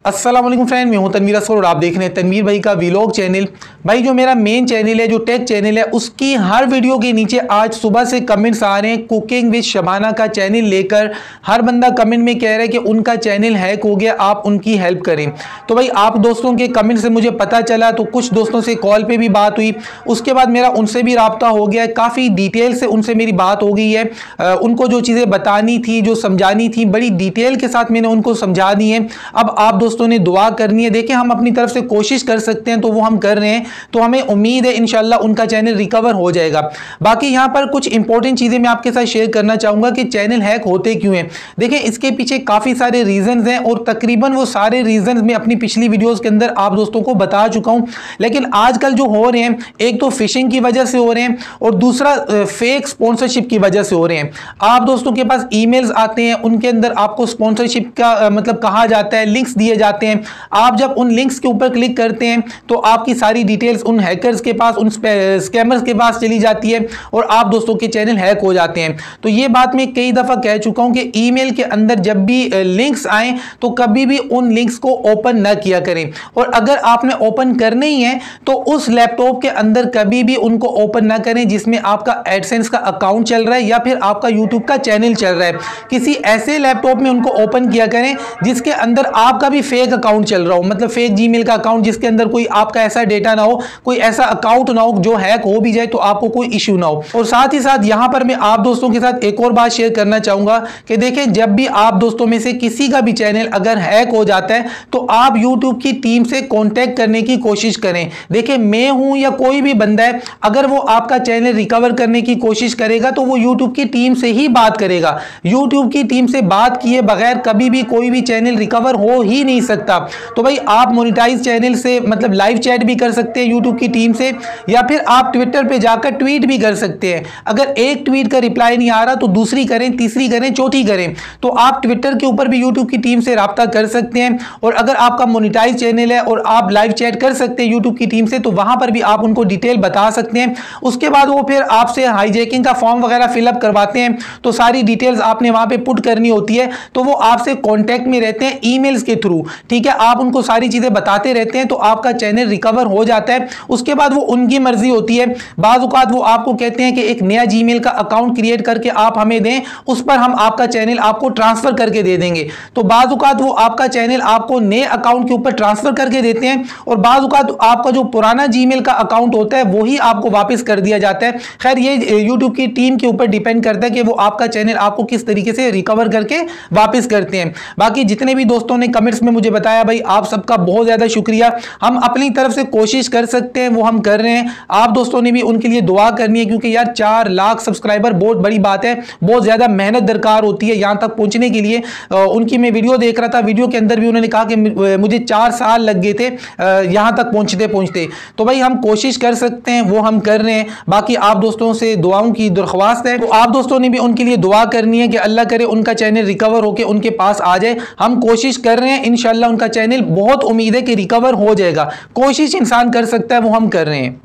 अस्सलाम वालेकुम फ्रेंड, मैं हूं तनवीर असगर और आप देख रहे हैं तनवीर भाई का व्लॉग चैनल। भाई जो मेरा मेन चैनल है, जो टेक चैनल है, उसकी हर वीडियो के नीचे आज सुबह से कमेंट्स आ रहे हैं कुकिंग विद शबाना का चैनल लेकर। हर बंदा कमेंट में कह रहा है कि उनका चैनल हैक हो गया, आप उनकी हेल्प करें। तो भाई आप दोस्तों के कमेंट से मुझे पता चला, तो कुछ दोस्तों से कॉल पर भी बात हुई, उसके बाद मेरा उनसे भी रब्ता हो गया है, काफ़ी डिटेल से उनसे मेरी बात हो गई है। उनको जो चीज़ें बतानी थी, जो समझानी थी, बड़ी डिटेल के साथ मैंने उनको समझा दी है। अब आप दोस्तों ने दुआ करनी है। देखिए हम अपनी तरफ से कोशिश कर सकते हैं, तो वो हम कर रहे हैं, तो हमें उम्मीद है इंशाल्लाह उनका चैनल रिकवर हो जाएगा। बाकी यहां पर कुछ इंपॉर्टेंट चीजें मैं आपके साथ शेयर करना चाहूंगा कि चैनल हैक होते क्यों हैं। देखिए इसके पीछे काफी सारे रीजंस हैं और तकरीबन वो सारे रीजंस मैं अपनी पिछली वीडियोस के अंदर आप दोस्तों को बता चुका हूं। लेकिन आजकल जो हो रहे हैं, एक तो फिशिंग की वजह से हो रहे हैं और दूसरा फेक स्पॉन्सरशिप की वजह से हो रहे हैं। आप दोस्तों के पास ईमेल्स आते हैं, उनके अंदर आपको स्पॉन्सरशिप का मतलब कहा जाता है, लिंक्स दिए जाते हैं। आप जब उन लिंक्स के ऊपर क्लिक करते हैं तो आपकी सारी डिटेल्स उन हैकर्स के पास, उन स्कैमर्स के पास चली जाती है और आप दोस्तों के चैनल हैक हो जाते हैं। तो ये बात मैं कई दफा कह चुका हूं कि ईमेल के अंदर जब भी लिंक्स आए तो कभी भी उन लिंक्स को ओपन ना किया करें, और अगर आपने ओपन करने ही है तो उस लैपटॉप के अंदर कभी भी उनको ओपन ना करें जिसमें आपका एडसेंस का अकाउंट चल रहा है या फिर आपका यूट्यूब का चैनल चल रहा है। किसी ऐसे लैपटॉप में उनको ओपन किया करें जिसके अंदर आपका भी फेक अकाउंट चल रहा हो, मतलब फेक जीमेल का अकाउंट जिसके अंदर कोई आपका ऐसा डेटा ना हो, कोई ऐसा अकाउंट ना हो जो हैक हो भी जाए तो आपको कोई इश्यू ना हो। और साथ ही साथ यहां पर मैं आप दोस्तों के साथ एक और बात शेयर करना चाहूंगा कि देखें जब भी आप दोस्तों में से किसी का भी चैनल अगर हैक हो जाता है तो आप YouTube की टीम से कांटेक्ट करने की कोशिश करें। देखिए मैं हूं या कोई भी बंदा है, अगर वो आपका चैनल रिकवर करने की कोशिश करेगा तो वो YouTube की टीम से ही बात करेगा। YouTube की टीम से बात किए बगैर कभी भी कोई भी चैनल रिकवर हो ही नहीं सकता। तो भाई आप मोनेटाइज चैनल से मतलब लाइव चैट भी कर सकते हैं YouTube की टीम से, या फिर आप ट्विटर पे जाकर ट्वीट भी कर सकते हैं। अगर एक ट्वीट का रिप्लाई नहीं आ रहा तो दूसरी करें, तीसरी करें, चौथी करें। तो आप ट्विटर के ऊपर भी YouTube की टीम से राब्ता कर सकते हैं। और अगर आपका मोनेटाइज चैनल है और आप लाइव चैट कर सकते हैं YouTube की टीम से, तो वहां पर भी आप उनको डिटेल बता सकते हैं। उसके बाद वो फिर आपसे हाईजैकिंग का फॉर्म वगैरह फिलअप करवाते हैं, तो सारी डिटेल्स आपने वहां पे पुट करनी होती है। तो वो आपसे कॉन्टैक्ट में रहते हैं ईमेल्स के थ्रू, ठीक है। आप उनको सारी चीजें बताते रहते हैं तो आपका चैनल रिकवर हो जाता है। उसके बाद वो उनकी मर्जी होती है, बाज़ औक़ात वो आपको कहते हैं कि एक नया जीमेल का अकाउंट क्रिएट करके आप हमें दें, उस पर हम आपका चैनल आपको ट्रांसफर करके दे देंगे। तो बाज़ औक़ात वो आपका चैनल आपको नए अकाउंट के ऊपर ट्रांसफर करके देते हैं, और बाज़ औक़ात आपका जो पुराना जीमेल का अकाउंट होता है वही आपको वापस कर दिया जाता है। खैर ये यूट्यूब की टीम के ऊपर डिपेंड करता है कि वो आपका चैनल आपको किस तरीके से रिकवर करके वापस करते हैं। बाकी जितने भी दोस्तों ने कमेंट्स में मुझे बताया, भाई आप सबका बहुत ज़्यादा शुक्रिया। हम अपनी तरफ से कोशिश कर सकते हैं, वो हम कर रहे हैं। आप दोस्तों ने भी उनके लिए दुआ करनी है, क्योंकि यार 4 लाख सब्सक्राइबर बहुत बड़ी बात है, बहुत ज़्यादा मेहनत दरकार होती है यहाँ तक पहुँचने के लिए। उनकी मैं वीडियो देख रहा था, वीडियो के अंदर भी उन्होंने कहा कि मुझे 4 साल लग गए थे यहाँ तक पहुँचते पहुँचते। तो भाई हम कोशिश कर सकते हैं, वो हम कर रहे हैं। बाकी आप दोस्तों से दुआओं की दरख्वास्त है, तो आप दोस्तों ने भी उनके लिए दुआ करनी है कि अल्लाह करे उनका चैनल रिकवर होकर उनके पास आ जाए। हम कोशिश कर रहे हैं, इंशाल्लाह उनका चैनल बहुत उम्मीद है कि रिकवर हो जाएगा। कोशिश इंसान कर सकता है, वो हम कर रहे हैं।